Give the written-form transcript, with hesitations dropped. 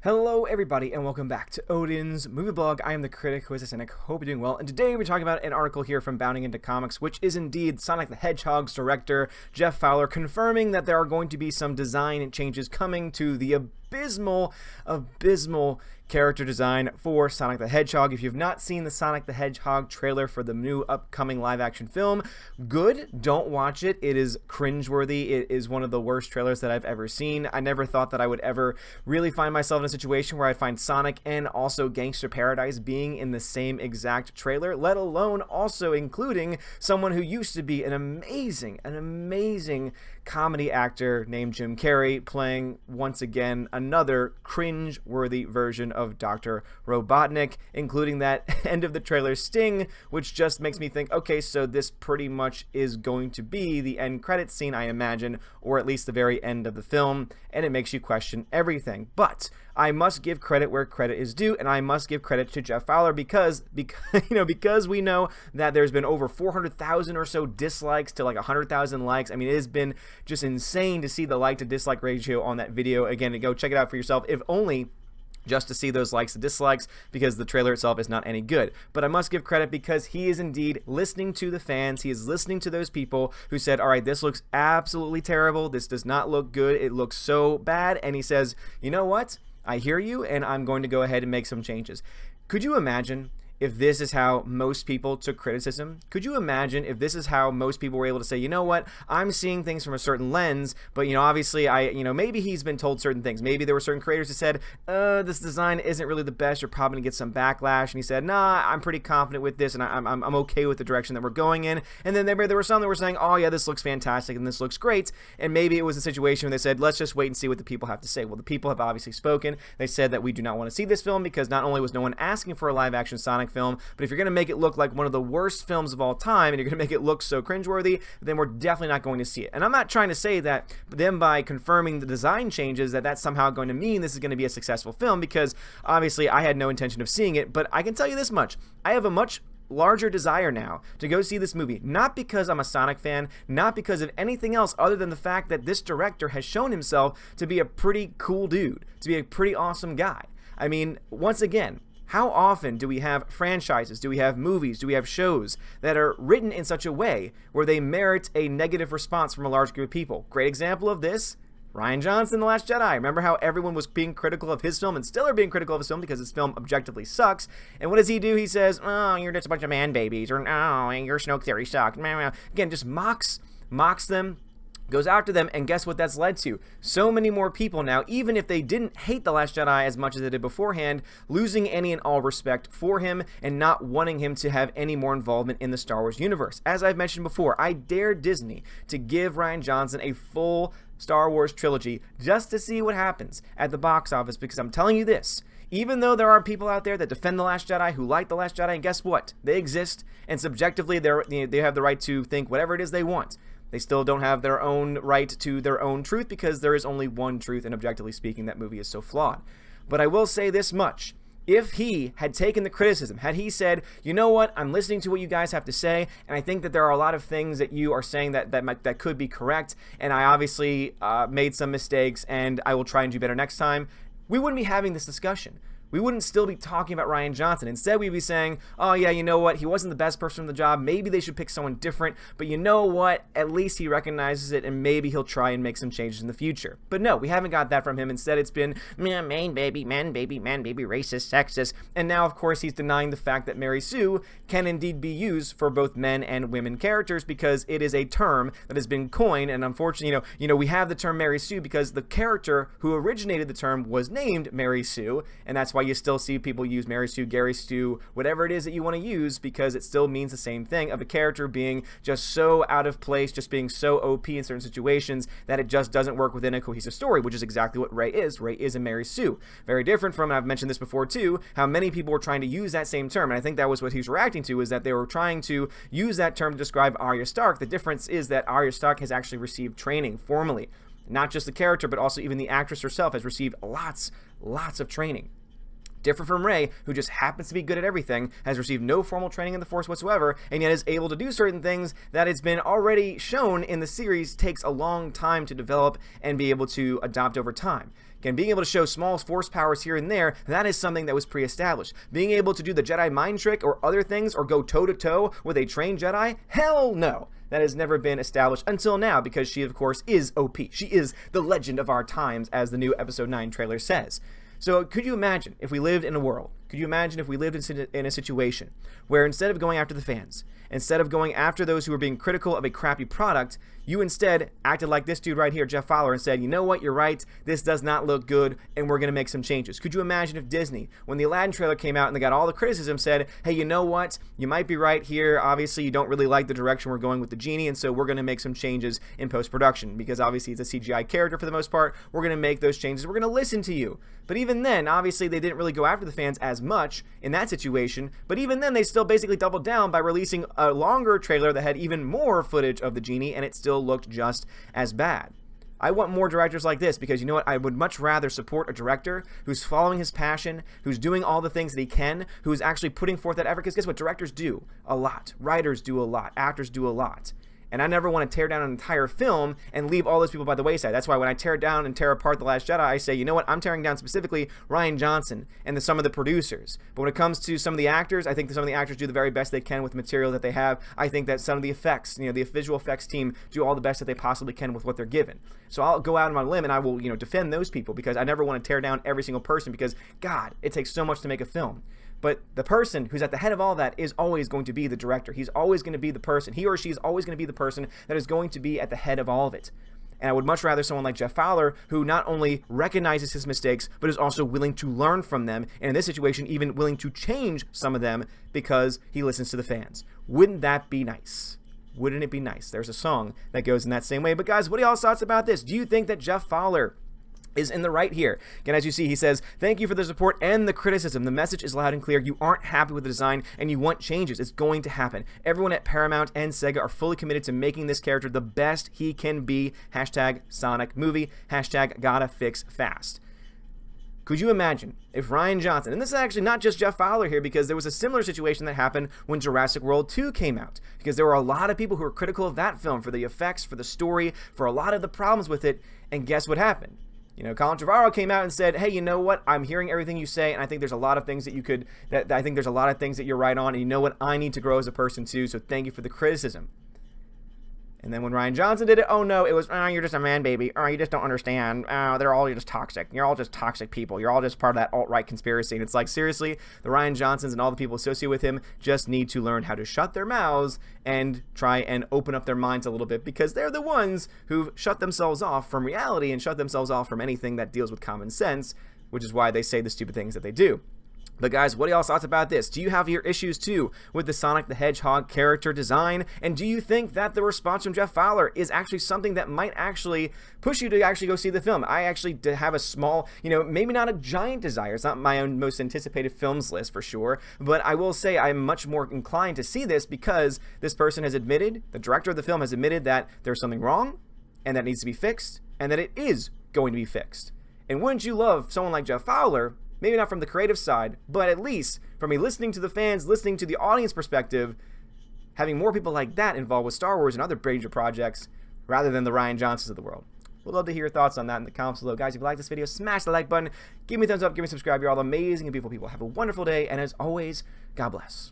Hello everybody and welcome back to Odin's Movie Blog. I am the critic who is a cynic. Hope you're doing well. And today we're talking about an article here from Bounding Into Comics, which is indeed Sonic the Hedgehog's director, Jeff Fowler, confirming that there are going to be some design changes coming to the abysmal character design for Sonic the Hedgehog. If you've not seen the Sonic the Hedgehog trailer for the new upcoming live-action film, good. Don't watch it. It is cringeworthy. It is one of the worst trailers that I've ever seen. I never thought that I would ever really find myself in a situation where I'd find Sonic and also Gangster Paradise being in the same exact trailer, let alone also including someone who used to be an amazing comedy actor named Jim Carrey playing, once again, another cringe-worthy version of Dr. Robotnik, including that end of the trailer sting, which just makes me think, okay, so this pretty much is going to be the end credits scene, I imagine, or at least the very end of the film, and it makes you question everything. But I must give credit where credit is due, and I must give credit to Jeff Fowler because we know that there's been over 400,000 or so dislikes to like 100,000 likes. I mean, it has been just insane to see the like to dislike ratio on that video. Again, go check it out for yourself, if only just to see those likes and dislikes, because the trailer itself is not any good. But I must give credit because he is indeed listening to the fans. He is listening to those people who said, all right, this looks absolutely terrible. This does not look good. It looks so bad. And he says, you know what? I hear you, and I'm going to go ahead and make some changes. Could you imagine if this is how most people took criticism? Could you imagine if this is how most people were able to say, you know what, I'm seeing things from a certain lens, but, obviously maybe he's been told certain things. Maybe there were certain creators who said, this design isn't really the best, you're probably gonna get some backlash, and he said, nah, I'm pretty confident with this, and I'm okay with the direction that we're going in. And then there were some that were saying, oh yeah, this looks fantastic, and this looks great, and maybe it was a situation where they said, let's just wait and see what the people have to say. Well, the people have obviously spoken. They said that we do not want to see this film because not only was no one asking for a live-action Sonic film, but if you're going to make it look like one of the worst films of all time and you're going to make it look so cringeworthy, then we're definitely not going to see it. And I'm not trying to say that them by confirming the design changes that's somehow going to mean this is going to be a successful film, because obviously I had no intention of seeing it, but I can tell you this much. I have a much larger desire now to go see this movie, not because I'm a Sonic fan, not because of anything else other than the fact that this director has shown himself to be a pretty cool dude, to be a pretty awesome guy. I mean, once again, how often do we have franchises, do we have movies, do we have shows that are written in such a way where they merit a negative response from a large group of people? Great example of this, Rian Johnson, The Last Jedi. Remember how everyone was being critical of his film and still are being critical of his film because his film objectively sucks? And what does he do? He says, oh, you're just a bunch of man babies, or oh, your Snoke theory sucks. Again, just mocks them, goes after them, and guess what that's led to? So many more people now, even if they didn't hate The Last Jedi as much as they did beforehand, losing any and all respect for him and not wanting him to have any more involvement in the Star Wars universe. As I've mentioned before, I dare Disney to give Rian Johnson a full Star Wars trilogy just to see what happens at the box office, because I'm telling you this, even though there are people out there that defend The Last Jedi, who like The Last Jedi, and guess what? They exist, and subjectively they have the right to think whatever it is they want. They still don't have their own right to their own truth, because there is only one truth, and objectively speaking, that movie is so flawed. But I will say this much. If he had taken the criticism, had he said, you know what, I'm listening to what you guys have to say, and I think that there are a lot of things that you are saying that could be correct, and I obviously made some mistakes, and I will try and do better next time, we wouldn't be having this discussion. We wouldn't still be talking about Rian Johnson. Instead, we'd be saying, oh yeah, you know what, he wasn't the best person for the job, maybe they should pick someone different, but you know what, at least he recognizes it, and maybe he'll try and make some changes in the future. But no, we haven't got that from him. Instead, it's been, man baby, racist, sexist, and now, of course, he's denying the fact that Mary Sue can indeed be used for both men and women characters, because it is a term that has been coined, and unfortunately, we have the term Mary Sue because the character who originated the term was named Mary Sue, and that's why you still see people use Mary Sue, Gary Stu, whatever it is that you want to use, because it still means the same thing of a character being just so out of place, just being so OP in certain situations that it just doesn't work within a cohesive story, which is exactly what Rey is. Rey is a Mary Sue. Very different from, and I've mentioned this before too, how many people were trying to use that same term, and I think that was what he was reacting to, is that they were trying to use that term to describe Arya Stark. The difference is that Arya Stark has actually received training formally. Not just the character, but also even the actress herself has received lots of training Different from Rey, who just happens to be good at everything, has received no formal training in the Force whatsoever, and yet is able to do certain things that it's been already shown in the series takes a long time to develop and be able to adopt over time. Again, being able to show small force powers here and there, that is something that was pre-established. Being able to do the Jedi mind trick or other things or go toe-to-toe with a trained Jedi? Hell no! That has never been established until now because she, of course, is OP. She is the legend of our times, as the new Episode 9 trailer says. So could you imagine if we lived in a world, could you imagine if we lived in a situation where instead of going after the fans, instead of going after those who are being critical of a crappy product, you instead acted like this dude right here, Jeff Fowler, and said, you know what, you're right, this does not look good, and we're going to make some changes. Could you imagine if Disney, when the Aladdin trailer came out and they got all the criticism, said, hey, you know what, you might be right here, obviously you don't really like the direction we're going with the genie, and so we're going to make some changes in post-production, because obviously it's a CGI character for the most part, we're going to make those changes, we're going to listen to you. But even then, obviously they didn't really go after the fans as much in that situation, but even then they still basically doubled down by releasing a longer trailer that had even more footage of the genie, and it still looked just as bad. I want more directors like this because you know what? I would much rather support a director who's following his passion, who's doing all the things that he can, who's actually putting forth that effort. Because guess what? Directors do a lot. Writers do a lot. Actors do a lot. And I never want to tear down an entire film and leave all those people by the wayside. That's why when I tear down and tear apart The Last Jedi, I say, you know what? I'm tearing down specifically Rian Johnson and some of the producers. But when it comes to some of the actors, I think that some of the actors do the very best they can with the material that they have. I think that some of the effects, the visual effects team do all the best that they possibly can with what they're given. So I'll go out on my limb and I will, defend those people because I never want to tear down every single person because, God, it takes so much to make a film. But the person who's at the head of all that is always going to be the director. He's always going to be the person. He or she is always going to be the person that is going to be at the head of all of it. And I would much rather someone like Jeff Fowler, who not only recognizes his mistakes, but is also willing to learn from them, and in this situation, even willing to change some of them because he listens to the fans. Wouldn't that be nice? Wouldn't it be nice? There's a song that goes in that same way. But guys, what are y'all's thoughts about this? Do you think that Jeff Fowler is in the right here? Again, as you see, he says, thank you for the support and the criticism. The message is loud and clear. You aren't happy with the design and you want changes. It's going to happen. Everyone at Paramount and Sega are fully committed to making this character the best he can be. Hashtag Sonic movie. Hashtag gotta fix fast. Could you imagine if Rian Johnson, and this is actually not just Jeff Fowler here because there was a similar situation that happened when Jurassic World 2 came out, because there were a lot of people who were critical of that film for the effects, for the story, for a lot of the problems with it, and guess what happened? Colin Trevorrow came out and said, hey, you know what? I'm hearing everything you say, and I think there's a lot of things that I think there's a lot of things that you're right on, and you know what? I need to grow as a person too, so thank you for the criticism. And then when Rian Johnson did it, oh no, it was, oh, you're just a man baby. Oh, you just don't understand. Oh, they're all just toxic. You're all just toxic people. You're all just part of that alt-right conspiracy. And it's like, seriously, the Rian Johnsons and all the people associated with him just need to learn how to shut their mouths and try and open up their minds a little bit, because they're the ones who've shut themselves off from reality and shut themselves off from anything that deals with common sense, which is why they say the stupid things that they do. But guys, what are y'all's thoughts about this? Do you have your issues too with the Sonic the Hedgehog character design? And do you think that the response from Jeff Fowler is actually something that might actually push you to actually go see the film? I actually have a small, maybe not a giant desire. It's not my own most anticipated films list for sure. But I will say I'm much more inclined to see this because this person has admitted, the director of the film has admitted that there's something wrong and that needs to be fixed and that it is going to be fixed. And wouldn't you love someone like Jeff Fowler, maybe not from the creative side, but at least from me listening to the fans, listening to the audience perspective, having more people like that involved with Star Wars and other major projects rather than the Rian Johnsons of the world? We'd love to hear your thoughts on that in the comments below. Guys, if you like this video, smash the like button, give me a thumbs up, give me a subscribe. You're all amazing and beautiful people. Have a wonderful day, and as always, God bless.